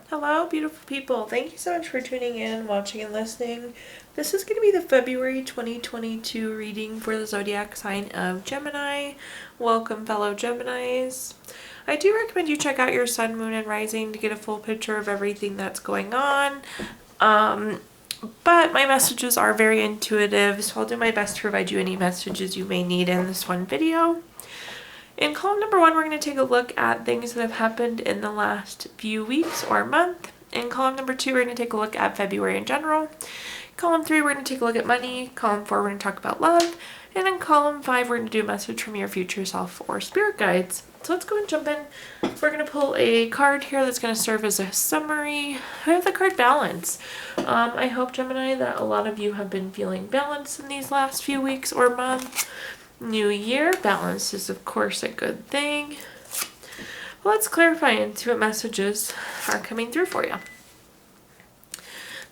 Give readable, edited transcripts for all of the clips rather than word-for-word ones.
Hello, beautiful people. Thank you so much for tuning in, watching, and listening. This is going to be the February 2022 reading for the zodiac sign of Gemini. Welcome, fellow Geminis. I do recommend you check out your sun, moon, and rising to get a full picture of everything that's going on. But my messages are very intuitive, so I'll do my best to provide you any messages you may need in this one video. In column number 1, we're going to take a look at things that have happened in the last few weeks or month. In column number 2, we're going to take a look at February in general. Column 3, we're going to take a look at money. Column 4, we're going to talk about love. And in column 5, we're going to do a message from your future self or spirit guides. So let's go and jump in. We're going to pull a card here that's going to serve as a summary. I have the card Balance. I hope, Gemini, that a lot of you have been feeling balanced in these last few weeks or month. New year, balance is of course a good thing. Well, let's clarify and see what messages are coming through for you.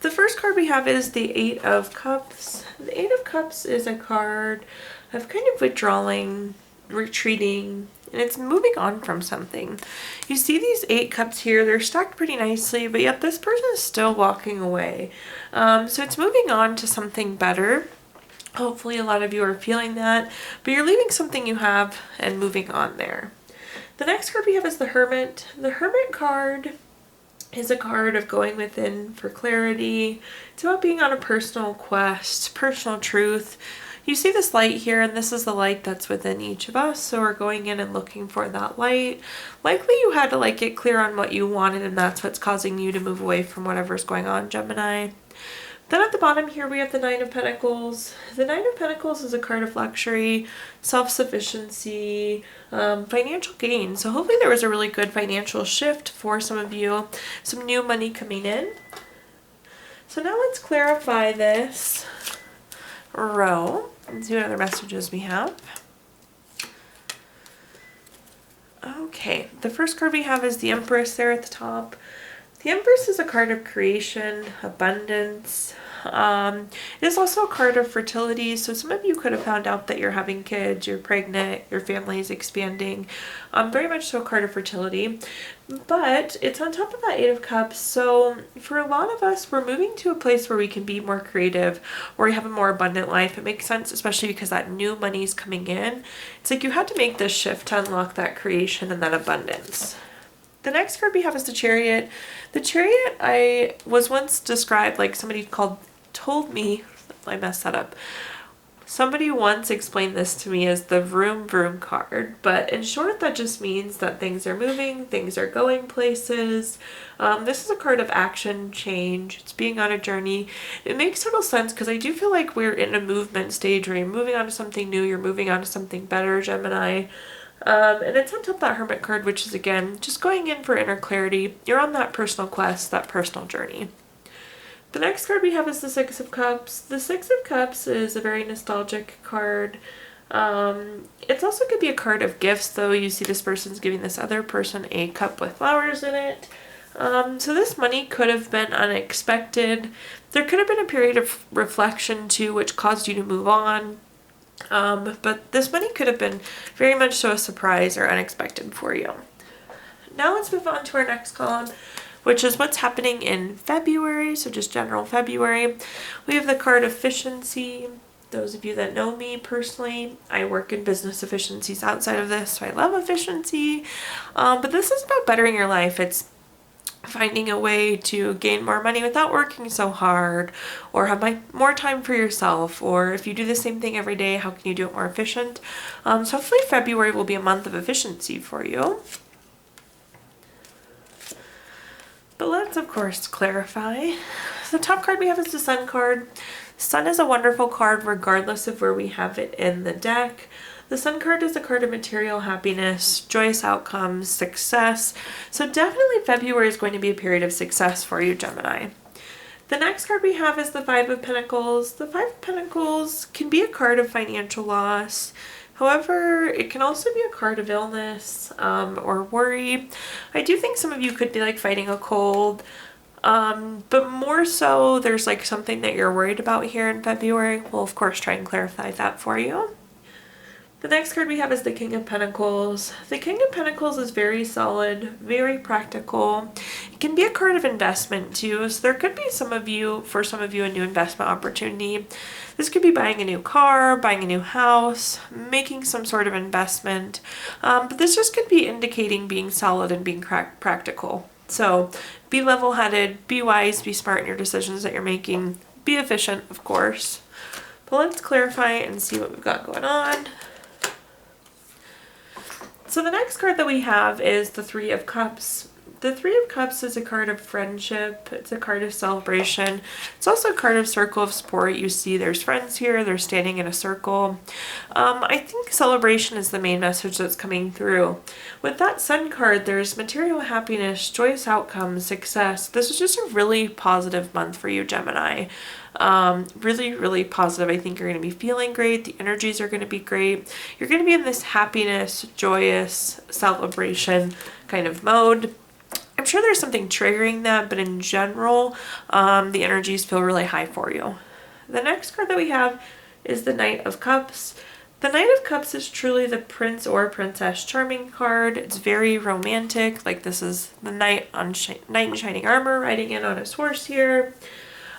The first card we have is the Eight of Cups. The Eight of Cups is a card of kind of withdrawing, retreating, and it's moving on from something. You see these 8 cups here, they're stacked pretty nicely, but yet this person is still walking away. So it's moving on to something better. Hopefully a lot of you are feeling that, but you're leaving something you have and moving on there. The next card we have is the Hermit. The Hermit card is a card of going within for clarity. It's about being on a personal quest, personal truth. You see this light here, and this is the light that's within each of us, so we're going in and looking for that light. Likely you had to get clear on what you wanted, and that's what's causing you to move away from whatever's going on, Gemini. Then at the bottom here we have the Nine of Pentacles. The Nine of Pentacles is a card of luxury, self-sufficiency, financial gain. So hopefully there was a really good financial shift for some of you, some new money coming in. So now let's clarify this row and see what other messages we have. Okay, the first card we have is the Empress there at the top. The Empress is a card of creation, abundance. It is also a card of fertility, so some of you could have found out that you're having kids, you're pregnant, your family is expanding. Very much so a card of fertility. But it's on top of that Eight of Cups, so for a lot of us, we're moving to a place where we can be more creative, where we have a more abundant life. It makes sense, especially because that new money is coming in. It's like you had to make this shift to unlock that creation and that abundance. The next card we have is the Chariot. The Chariot, I was once described, somebody told me, I messed that up. Somebody once explained this to me as the vroom vroom card, but in short that just means that things are moving, things are going places. This is a card of action, change, it's being on a journey. It makes total sense because I do feel like we're in a movement stage where you're moving on to something new, you're moving on to something better, Gemini. And it's on top of that Hermit card, which is, again, just going in for inner clarity. You're on that personal quest, that personal journey. The next card we have is the Six of Cups. The Six of Cups is a very nostalgic card. It's also could be a card of gifts, though. You see this person's giving this other person a cup with flowers in it. So this money could have been unexpected. There could have been a period of reflection, too, which caused you to move on. But this money could have been very much so a surprise or unexpected for you. Now let's move on to our next column, which is what's happening in February, so just general February. We have the card Efficiency. Those of you that know me personally, I work in business efficiencies outside of this, so I love efficiency. But this is about bettering your life. It's finding a way to gain more money without working so hard, or have more time for yourself, or if you do the same thing every day, how can you do it more efficient? So hopefully February will be a month of efficiency for you. But let's of course clarify. The top card we have is the Sun card. Sun is a wonderful card regardless of where we have it in the deck. The Sun card is a card of material happiness, joyous outcomes, success. So definitely February is going to be a period of success for you, Gemini. The next card we have is the Five of Pentacles. The Five of Pentacles can be a card of financial loss. However, it can also be a card of illness or worry. I do think some of you could be fighting a cold. But more so there's something that you're worried about here in February. We'll of course try and clarify that for you. The next card we have is the King of Pentacles. The King of Pentacles is very solid, very practical. It can be a card of investment too. So there could be for some of you, a new investment opportunity. This could be buying a new car, buying a new house, making some sort of investment. But this just could be indicating being solid and being practical. So be level-headed, be wise, be smart in your decisions that you're making. Be efficient, of course. But let's clarify and see what we've got going on. So the next card that we have is the Three of Cups. The Three of Cups is a card of friendship. It's a card of celebration. It's also a card of circle of support. You see there's friends here. They're standing in a circle. I think celebration is the main message that's coming through. With that Sun card, there's material happiness, joyous outcomes, success. This is just a really positive month for you, Gemini. Really positive. I think you're going to be feeling great. The energies are going to be great. You're going to be in this happiness, joyous celebration kind of mode. I'm sure there's something triggering that, but in general, the energies feel really high for you. The next card that we have is the Knight of Cups. The Knight of Cups is truly the Prince or Princess Charming card. It's very romantic. Like this is the knight in shining armor riding in on his horse here.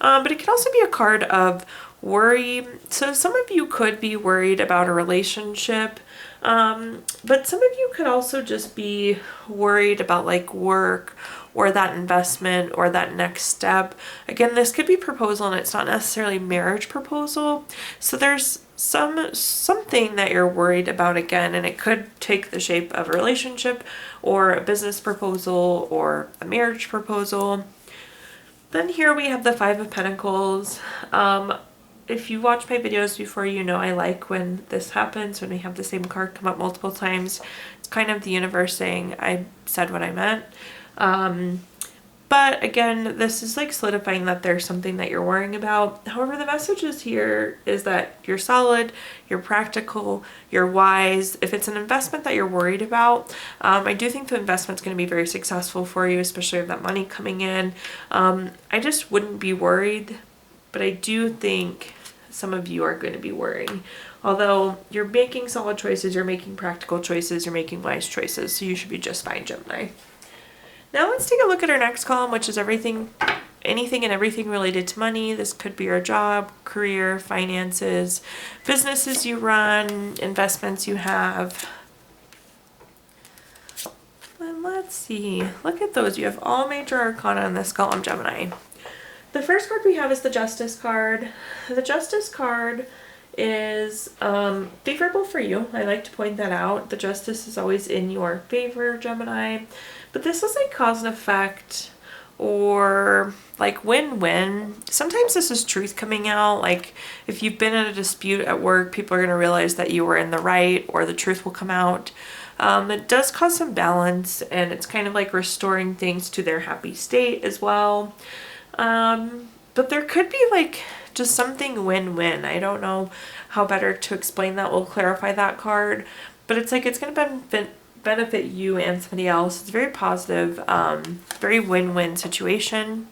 But it can also be a card of worry. So some of you could be worried about a relationship, but some of you could also just be worried about like work or that investment or that next step. Again, this could be proposal and it's not necessarily marriage proposal. So there's something that you're worried about again, and it could take the shape of a relationship or a business proposal or a marriage proposal. Then here we have the Five of Pentacles. If you watch my videos before, you know I like when this happens, when we have the same card come up multiple times. It's kind of the universe saying I said what I meant. But again, this is like solidifying that there's something that you're worrying about. However, the message is here is that you're solid, you're practical, you're wise. If it's an investment that you're worried about, I do think the investment's going to be very successful for you, especially with that money coming in. I just wouldn't be worried, but I do think some of you are going to be worrying. Although you're making solid choices, you're making practical choices, you're making wise choices, so you should be just fine, Gemini. Now let's take a look at our next column, which is anything and everything related to money. This could be your job, career, finances, businesses you run, investments you have. And let's see, look at those. You have all major arcana in this column, Gemini. The first card we have is the Justice card. The Justice card is favorable for you. I like to point that out. The Justice is always in your favor, Gemini. But this is like cause and effect or like win-win. Sometimes this is truth coming out. Like if you've been in a dispute at work, people are going to realize that you were in the right, or the truth will come out. It does cause some balance, and it's kind of like restoring things to their happy state as well. But there could be like just something win-win. I don't know how better to explain that. We'll clarify that card, but it's like it's going to benefit you and somebody else. It's very positive, very win-win situation.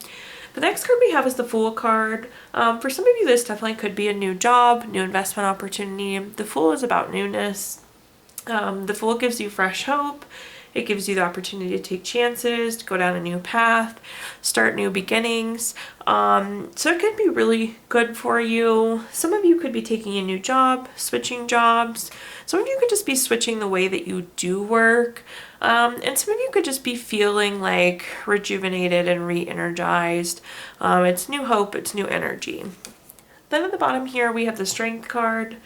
The next card we have is the Fool card. For some of you, this definitely could be a new job, new investment opportunity. The Fool is about newness. The Fool gives you fresh hope. It gives you the opportunity to take chances, to go down a new path, start new beginnings. So it could be really good for you. Some of you could be taking a new job, switching jobs. Some of you could just be switching the way that you do work. And some of you could just be feeling like rejuvenated and re-energized. It's new hope, it's new energy. Then at the bottom here, we have the Strength card.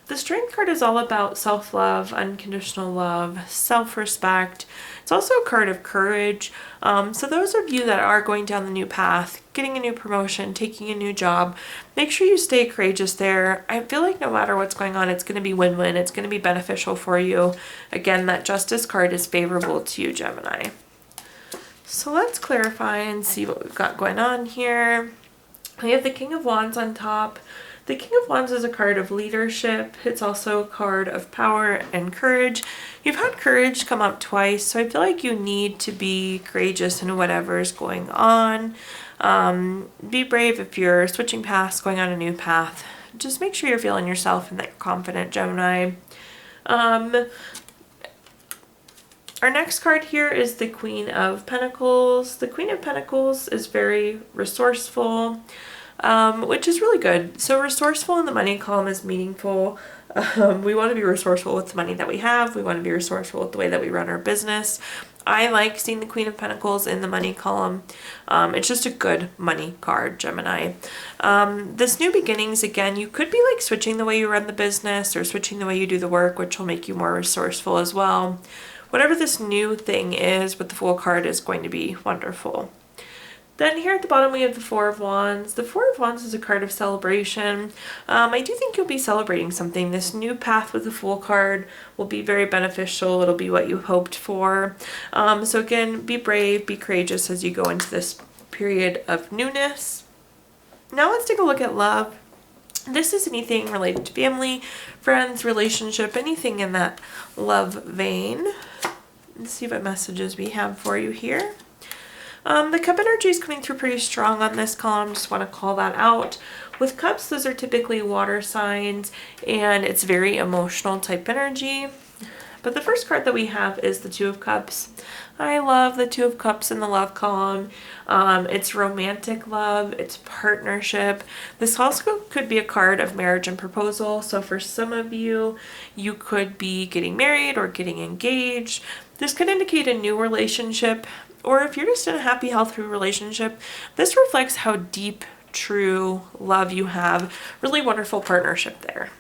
The Strength card is all about self-love, unconditional love, self-respect. It's also a card of courage. So those of you that are going down the new path, getting a new promotion, taking a new job, make sure you stay courageous there. I feel like no matter what's going on, it's going to be win-win. It's going to be beneficial for you. Again, that Justice card is favorable to you, Gemini. So let's clarify and see what we've got going on here. We have the King of Wands on top. The King of Wands is a card of leadership. It's also a card of power and courage. You've had courage come up twice, so I feel like you need to be courageous in whatever is going on. Be brave if you're switching paths, going on a new path. Just make sure you're feeling yourself and that you're confident, Gemini. Our next card here is the Queen of Pentacles. The Queen of Pentacles is very resourceful, which is really good. So resourceful in the money column is meaningful. We want to be resourceful with the money that we have. We want to be resourceful with the way that we run our business. I like seeing the Queen of Pentacles in the money column. It's just a good money card, Gemini. This new beginnings, again, you could be like switching the way you run the business or switching the way you do the work, which will make you more resourceful as well. Whatever this new thing is with the Fool card is going to be wonderful. Then here at the bottom we have the Four of Wands. The Four of Wands is a card of celebration. I do think you'll be celebrating something. This new path with the Fool card will be very beneficial. It'll be what you hoped for. So again, be brave, be courageous as you go into this period of newness. Now let's take a look at love. This is anything related to family, friends, relationship, anything in that love vein. Let's see what messages we have for you here. The cup energy is coming through pretty strong on this column. Just want to call that out. With cups, those are typically water signs, and it's very emotional type energy. But the first card that we have is the Two of Cups. I love the Two of Cups in the love column. It's romantic love, it's partnership. This also could be a card of marriage and proposal. So for some of you, you could be getting married or getting engaged. This could indicate a new relationship, or if you're just in a happy, healthy relationship, this reflects how deep, true love you have. Really wonderful partnership there.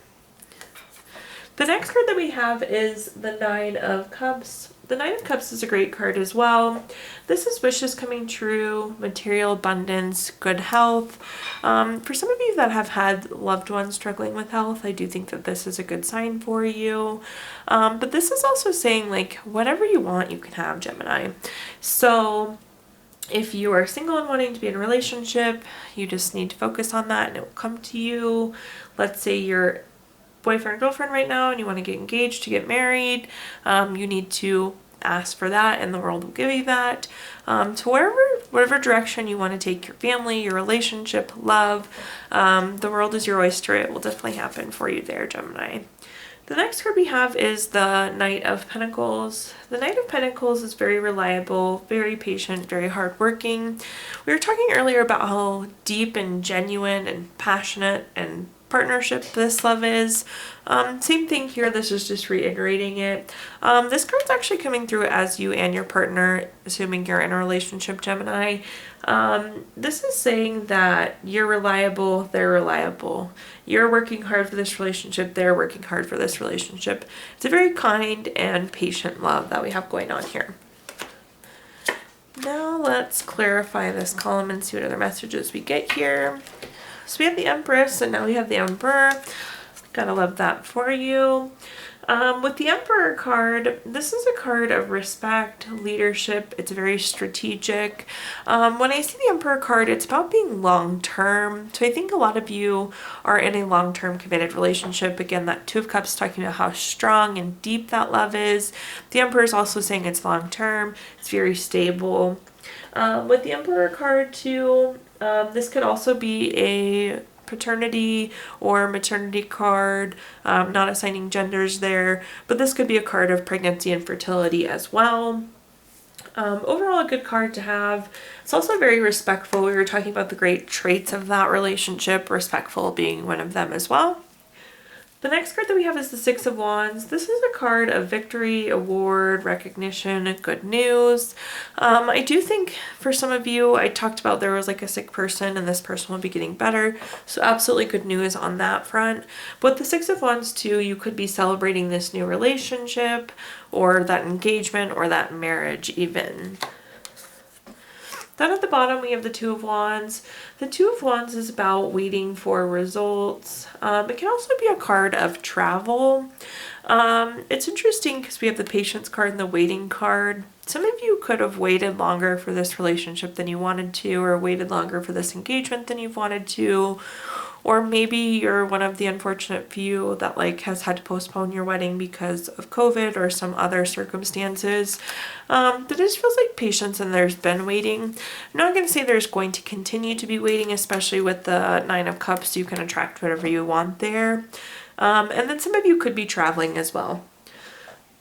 The next card that we have is the Nine of Cups. The Nine of Cups is a great card as well. This is wishes coming true, material abundance, good health. For some of you that have had loved ones struggling with health, I do think that this is a good sign for you. But this is also saying like whatever you want, you can have, Gemini. So if you are single and wanting to be in a relationship, you just need to focus on that and it will come to you. Let's say you're boyfriend or girlfriend right now and you want to get engaged, to get married, you need to ask for that and the world will give you that. To whatever direction you want to take your family, your relationship, love, the world is your oyster. It will definitely happen for you there, Gemini. The next card we have is the Knight of Pentacles. The Knight of Pentacles is very reliable, very patient, very hardworking. We were talking earlier about how deep and genuine and passionate and partnership this love is. Same thing here. This is just reiterating it. This card's actually coming through as you and your partner, assuming you're in a relationship, Gemini. This is saying that you're reliable, they're reliable. You're working hard for this relationship, they're working hard for this relationship. It's a very kind and patient love that we have going on here. Now let's clarify this column and see what other messages we get here. So we have the Empress and now we have the Emperor. Gotta love that for you. With the Emperor card, this is a card of respect, leadership. It's very strategic. When I see the Emperor card, it's about being long-term. So I think a lot of you are in a long-term committed relationship. Again, that Two of Cups talking about how strong and deep that love is. The Emperor is also saying it's long-term. It's very stable. With the Emperor card too, this could also be a paternity or maternity card, not assigning genders there, but this could be a card of pregnancy and fertility as well. Overall, a good card to have. It's also very respectful. We were talking about the great traits of that relationship, respectful being one of them as well. The next card that we have is the Six of Wands. This is a card of victory, award, recognition, good news. I do think for some of you, I talked about there was like a sick person and this person will be getting better. So absolutely good news on that front. But the Six of Wands too, you could be celebrating this new relationship or that engagement or that marriage even. Then at the bottom, we have the Two of Wands. The Two of Wands is about waiting for results. It can also be a card of travel. It's interesting because we have the Patience card and the Waiting card. Some of you could have waited longer for this relationship than you wanted to, or waited longer for this engagement than you've wanted to. Or maybe you're one of the unfortunate few that like has had to postpone your wedding because of COVID or some other circumstances. But it just feels like patience and there's been waiting. I'm not going to say there's going to continue to be waiting, especially with the Nine of Cups. You can attract whatever you want there. And then some of you could be traveling as well.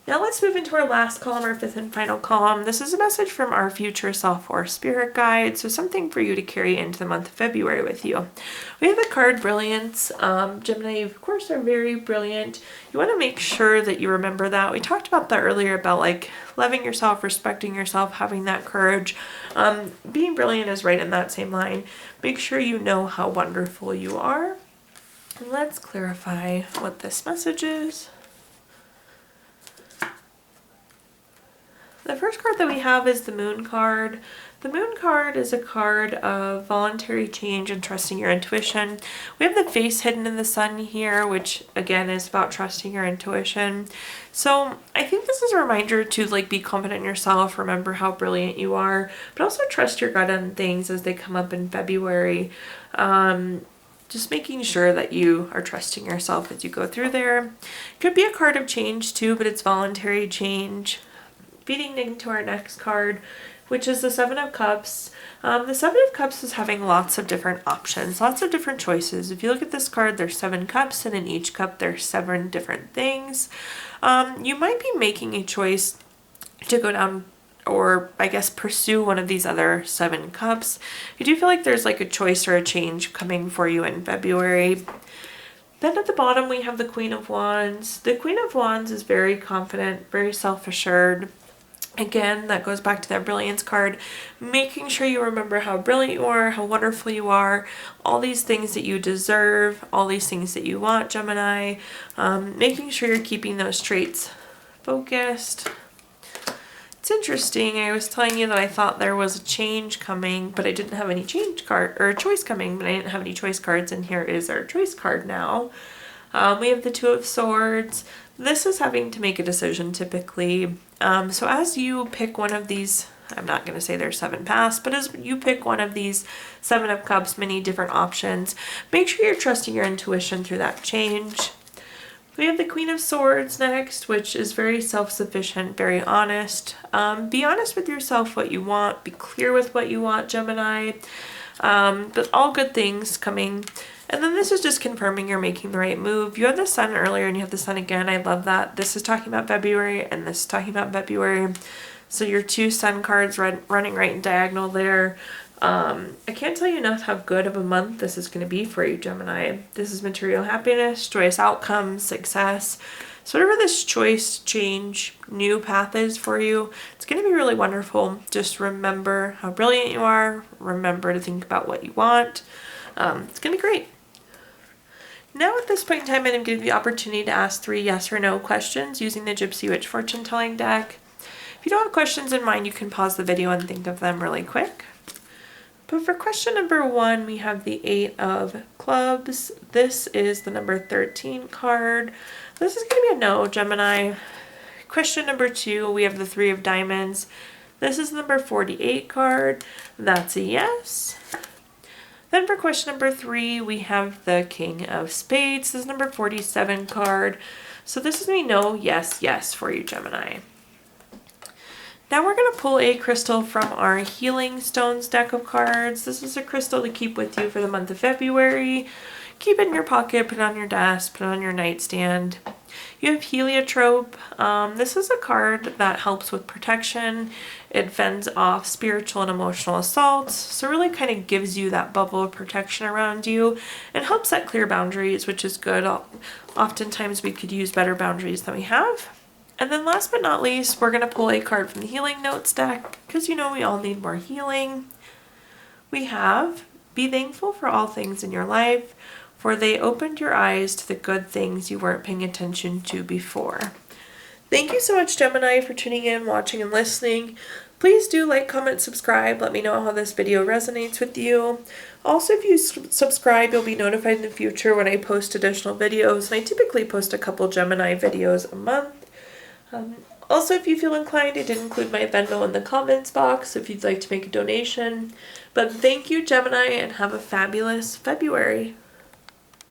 Now let's move into our last column, our fifth and final column. This is a message from our future self or spirit guide, so something for you to carry into the month of February with you. We have the card Brilliance. Gemini, of course, are very brilliant. You want to make sure that you remember that. We talked about that earlier about like loving yourself, respecting yourself, having that courage. Being brilliant is right in that same line. Make sure you know how wonderful you are. And let's clarify what this message is. The first card that we have is the Moon card. The Moon card is a card of voluntary change and trusting your intuition. We have the face hidden in the sun here, which again is about trusting your intuition. So I think this is a reminder to like be confident in yourself, remember how brilliant you are, but also trust your gut on things as they come up in February. Just making sure that you are trusting yourself as you go through there. Could be a card of change too, but it's voluntary change. Feeding into our next card, which is the Seven of Cups. The Seven of Cups is having lots of different options, lots of different choices. If you look at this card, there's 7 cups, and in each cup there's 7 different things. You might be making a choice to go down or I guess pursue one of these other 7 cups. I do feel like there's like a choice or a change coming for you in February. Then at the bottom we have the Queen of Wands. The Queen of Wands is very confident, very self-assured. Again, that goes back to that Brilliance card, making sure you remember how brilliant you are, how wonderful you are, all these things that you deserve, all these things that you want, Gemini. Making sure you're keeping those traits focused. It's interesting, I was telling you that I thought there was a change coming, but I didn't have any change card, or a choice coming, but I didn't have any choice cards, and here is our choice card now. We have the Two of Swords. This is having to make a decision typically. So as you pick one of these, I'm not going to say there's 7 paths, but as you pick one of these 7 of Cups, many different options, make sure you're trusting your intuition through that change. We have the Queen of Swords next, which is very self-sufficient, very honest. Be honest with yourself what you want. Be clear with what you want, Gemini. But all good things coming. And then this is just confirming you're making the right move. You had the Sun earlier and you have the Sun again. I love that. This is talking about February and this is talking about February. So your 2 Sun cards running right in diagonal there. I can't tell you enough how good of a month this is going to be for you, Gemini. This is material happiness, joyous outcomes, success. So whatever this choice, change, new path is for you, it's going to be really wonderful. Just remember how brilliant you are. Remember to think about what you want. It's going to be great. Now at this point in time, I'm going to give you the opportunity to ask 3 yes or no questions using the Gypsy Witch fortune telling deck. If you don't have questions in mind, you can pause the video and think of them really quick. But for question number 1, we have the 8 of Clubs. This is the number 13 card. This is going to be a no, Gemini. Question number 2, we have the 3 of Diamonds. This is the number 48 card. That's a yes. Then for question number 3, we have the King of Spades. This is number 47 card. So this is going to be no, yes, yes for you, Gemini. Now we're going to pull a crystal from our Healing Stones deck of cards. This is a crystal to keep with you for the month of February. Keep it in your pocket, put it on your desk, put it on your nightstand. You have Heliotrope. This is a card that helps with protection. It fends off spiritual and emotional assaults. So really kind of gives you that bubble of protection around you and helps set clear boundaries, which is good. Oftentimes we could use better boundaries than we have. And then last but not least, we're going to pull a card from the Healing Notes deck because you know we all need more healing. We have Be Thankful for All Things in Your Life, for they opened your eyes to the good things you weren't paying attention to before. Thank you so much, Gemini, for tuning in, watching, and listening. Please do like, comment, subscribe. Let me know how this video resonates with you. Also, if you subscribe, you'll be notified in the future when I post additional videos. And I typically post a couple Gemini videos a month. Also, if you feel inclined, I did include my Venmo in the comments box if you'd like to make a donation. But thank you, Gemini, and have a fabulous February.